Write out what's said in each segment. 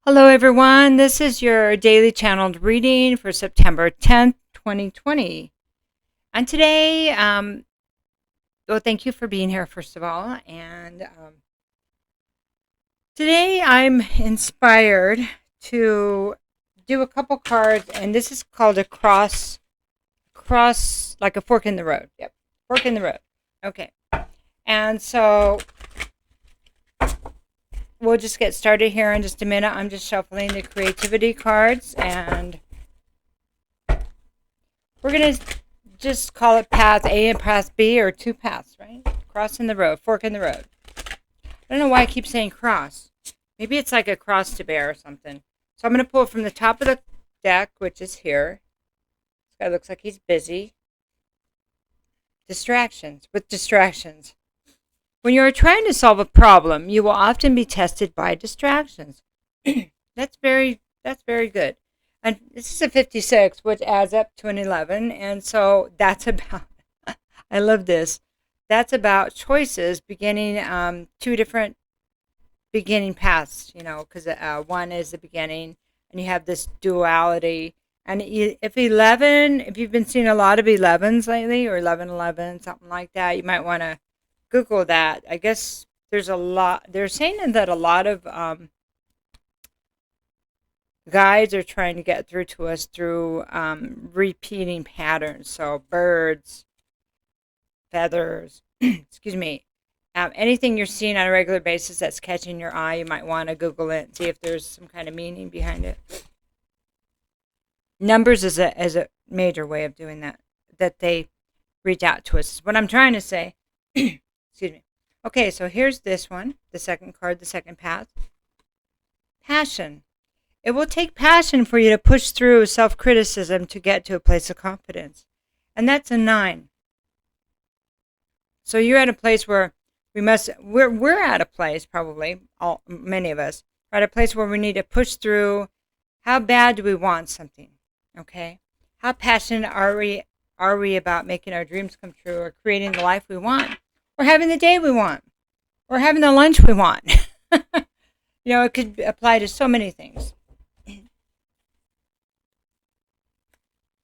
Hello, everyone. This is your daily channeled reading for September 10th, 2020. And today, well, thank you for being here, first of all. And today I'm inspired to do a couple cards, and this is called a cross, like a fork in the road. Yep, fork in the road. Okay. And so we'll just get started here in just a minute. I'm just shuffling the creativity cards, and we're going to just call it path A and path B, or two paths, right? Crossing the road, fork in the road. I don't know why I keep saying cross. Maybe it's like a cross to bear or something. So I'm going to pull from the top of the deck, which is here. This guy looks like he's busy. Distractions. With distractions. When you are trying to solve a problem, you will often be tested by distractions. That's very good. And this is a 56, which adds up to an 11. And so that's about, I love this. That's about choices beginning two different beginning paths, because one is the beginning and you have this duality. And if you've been seeing a lot of 11s lately, or 1111, something like that, you might want to Google that. I guess there's a lot, they're saying that a lot of guides are trying to get through to us through repeating patterns. So birds, feathers, excuse me, anything you're seeing on a regular basis that's catching your eye, you might want to Google it and see if there's some kind of meaning behind it. Numbers is a major way of doing that they reach out to us. What I'm trying to say. Excuse me. Okay, so here's this one, the second card, the second path. Passion. It will take passion for you to push through self-criticism to get to a place of confidence. And that's a 9. So you're at a place where we're at a place, probably, many of us, are at a place where we need to push through. How bad do we want something? Okay? How passionate are we about making our dreams come true, or creating the life we want, or having the day we want, or having the lunch we want? It could apply to so many things.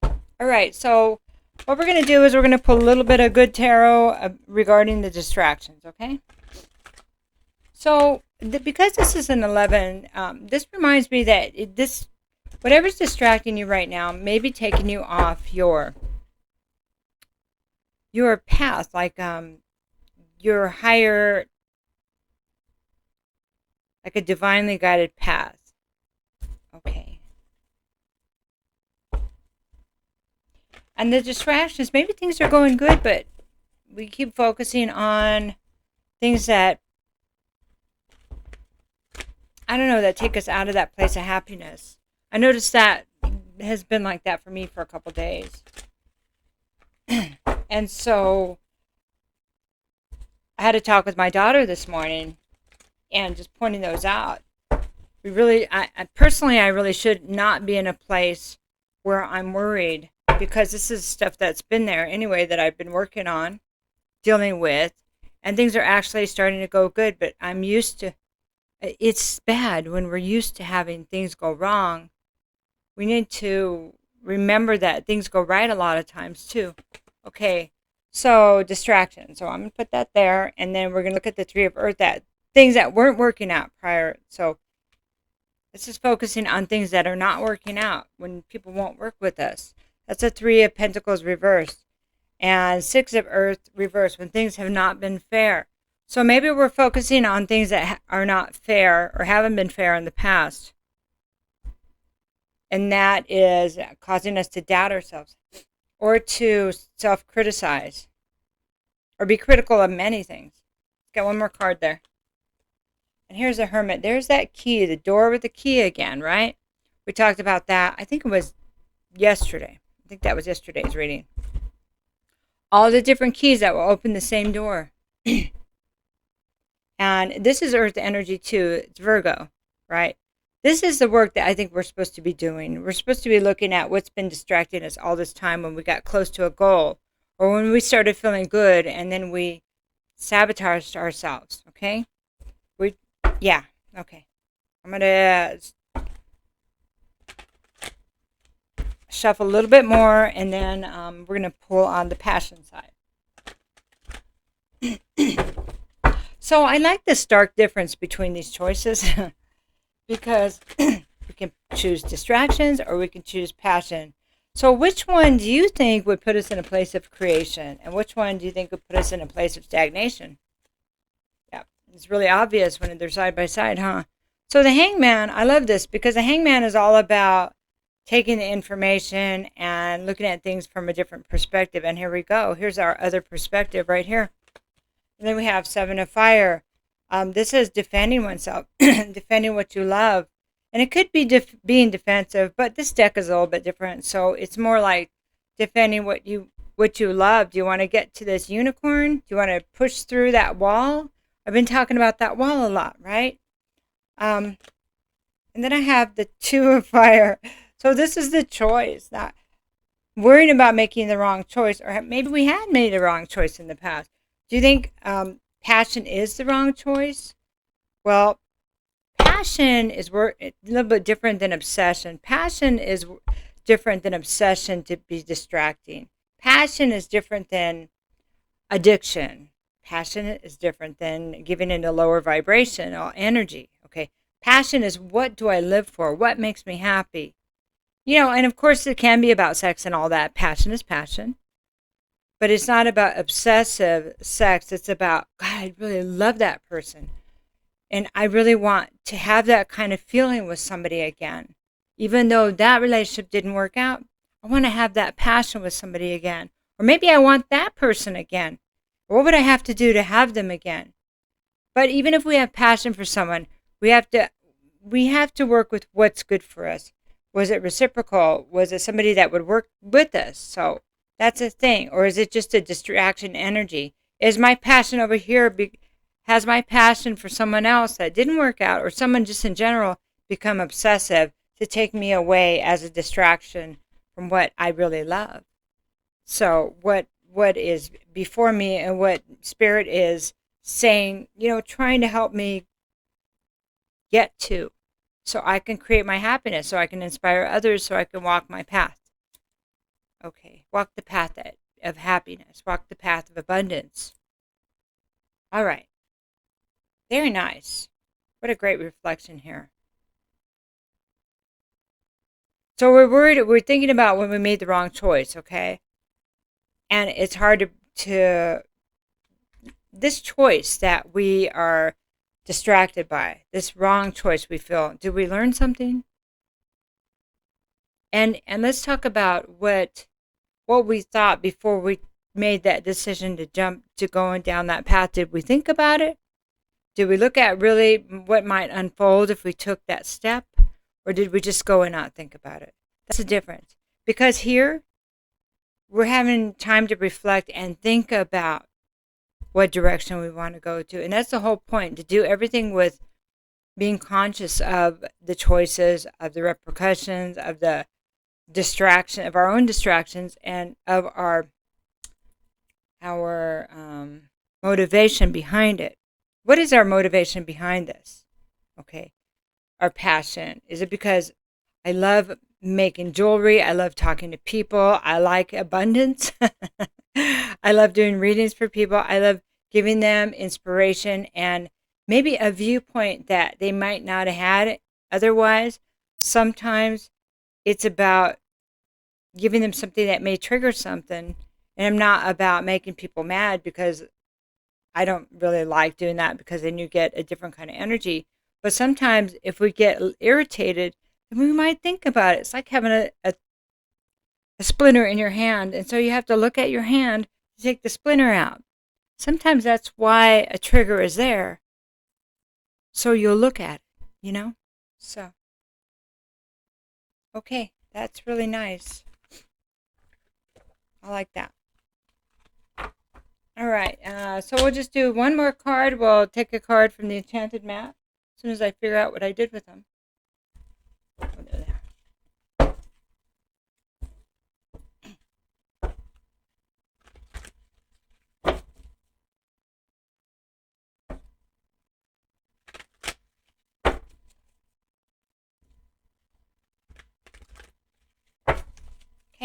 All right, so what we're going to do is we're going to pull a little bit of good tarot regarding the distractions, okay? So because this is an 11, this reminds me that whatever's distracting you right now may be taking you off your path, like your higher, like a divinely guided path. Okay. And the distractions, maybe things are going good, but we keep focusing on things that, I don't know, that take us out of that place of happiness. I noticed that has been like that for me for a couple days. And so I had a talk with my daughter this morning and just pointing those out. I personally really should not be in a place where I'm worried, because this is stuff that's been there anyway that I've been working on, dealing with, and things are actually starting to go good, but I'm used to, it's bad when we're used to having things go wrong. We need to remember that things go right a lot of times too. Okay, so distraction. So I'm going to put that there, and then we're going to look at the 3 of Earth, that things that weren't working out prior. So this is focusing on things that are not working out, when people won't work with us. That's a 3 of Pentacles reversed. And 6 of Earth reversed, when things have not been fair. So maybe we're focusing on things that are not fair or haven't been fair in the past. And that is causing us to doubt ourselves, or to self-criticize, or be critical of many things. Got one more card there. And here's a Hermit. There's that key, the door with the key again, right? We talked about that. I think it was yesterday. I think that was yesterday's reading. All the different keys that will open the same door. And this is Earth energy too. It's Virgo, right? This is the work that I think we're supposed to be doing. We're supposed to be looking at what's been distracting us all this time when we got close to a goal, or when we started feeling good and then we sabotaged ourselves, okay? Yeah, okay. I'm going to shuffle a little bit more, and then we're going to pull on the passion side. So I like the stark difference between these choices because we can choose distractions or we can choose passion. So which one do you think would put us in a place of creation, and which one do you think would put us in a place of stagnation? Yeah, it's really obvious when they're side by side, huh? So the hangman, I love this because the hangman is all about taking the information and looking at things from a different perspective. And here we go. Here's our other perspective right here. And then we have Seven of Fire. This is defending oneself, defending what you love. And it could be being defensive, but this deck is a little bit different. So it's more like defending what you love. Do you want to get to this unicorn? Do you want to push through that wall? I've been talking about that wall a lot, right? And then I have the Two of Fire. So this is the choice. Not worrying about making the wrong choice, or maybe we had made a wrong choice in the past. Do you think passion is the wrong choice? Well, passion is a little bit different than obsession. Passion is different than obsession to be distracting. Passion is different than addiction. Passion is different than giving it a lower vibration or energy. Okay. Passion is, what do I live for? What makes me happy? And of course it can be about sex and all that. Passion is passion. But it's not about obsessive sex. It's about, God, I really love that person. And I really want to have that kind of feeling with somebody again. Even though that relationship didn't work out, I want to have that passion with somebody again. Or maybe I want that person again. What would I have to do to have them again? But even if we have passion for someone, we have to work with what's good for us. Was it reciprocal? Was it somebody that would work with us? So that's a thing. Or is it just a distraction energy? Is my passion over here, has my passion for someone else that didn't work out, or someone just in general, become obsessive to take me away as a distraction from what I really love? So what is before me and what Spirit is saying, trying to help me get to, so I can create my happiness, so I can inspire others, so I can walk my path. Okay, walk the path of happiness, walk the path of abundance. All right, very nice. What a great reflection here. So we're thinking about when we made the wrong choice, okay? And it's hard to this choice that we are distracted by, this wrong choice we feel. Did we learn something? And let's talk about what we thought before we made that decision to jump to going down that path. Did we think about it? Did we look at really what might unfold if we took that step? Or did we just go and not think about it? That's the difference. Because here, we're having time to reflect and think about what direction we want to go to. And that's the whole point, to do everything with being conscious of the choices, of the repercussions, of the distraction, of our own distractions, and of our motivation behind it. What is our motivation behind this? Okay. Our passion. Is it because I love making jewelry? I love talking to people. I like abundance. I love doing readings for people. I love giving them inspiration and maybe a viewpoint that they might not have had otherwise. Sometimes it's about giving them something that may trigger something. And I'm not about making people mad, because I don't really like doing that, because then you get a different kind of energy. But sometimes if we get irritated, then we might think about it. It's like having a splinter in your hand. And so you have to look at your hand to take the splinter out. Sometimes that's why a trigger is there. So you'll look at it, So, okay, that's really nice. I like that. All right, so we'll just do one more card. We'll take a card from the Enchanted Map as soon as I figure out what I did with them.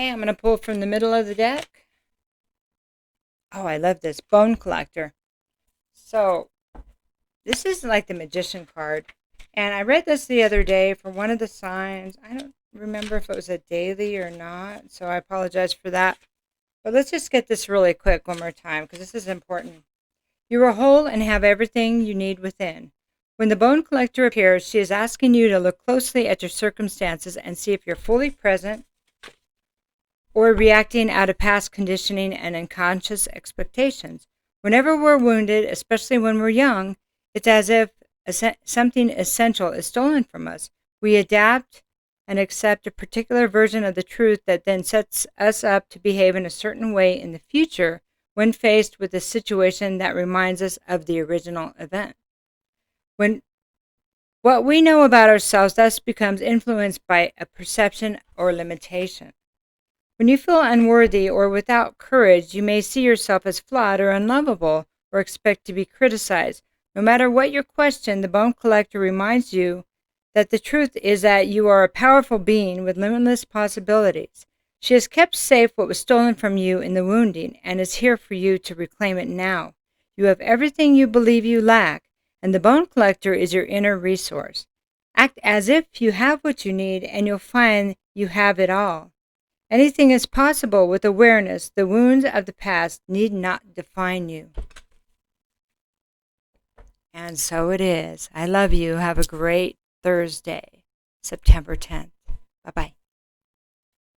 Okay, I'm going to pull from the middle of the deck. Oh, I love this. Bone Collector. So, this is like the Magician card. And I read this the other day for one of the signs. I don't remember if it was a daily or not, so I apologize for that. But let's just get this really quick one more time, because this is important. You are whole and have everything you need within. When the Bone Collector appears, she is asking you to look closely at your circumstances and see if you're fully present or reacting out of past conditioning and unconscious expectations. Whenever we're wounded, especially when we're young, it's as if something essential is stolen from us. We adapt and accept a particular version of the truth that then sets us up to behave in a certain way in the future when faced with a situation that reminds us of the original event. When what we know about ourselves thus becomes influenced by a perception or limitation. When you feel unworthy or without courage, you may see yourself as flawed or unlovable or expect to be criticized. No matter what your question, the Bone Collector reminds you that the truth is that you are a powerful being with limitless possibilities. She has kept safe what was stolen from you in the wounding and is here for you to reclaim it now. You have everything you believe you lack, and the Bone Collector is your inner resource. Act as if you have what you need, and you'll find you have it all. Anything is possible with awareness. The wounds of the past need not define you. And so it is. I love you. Have a great Thursday, September 10th. Bye-bye.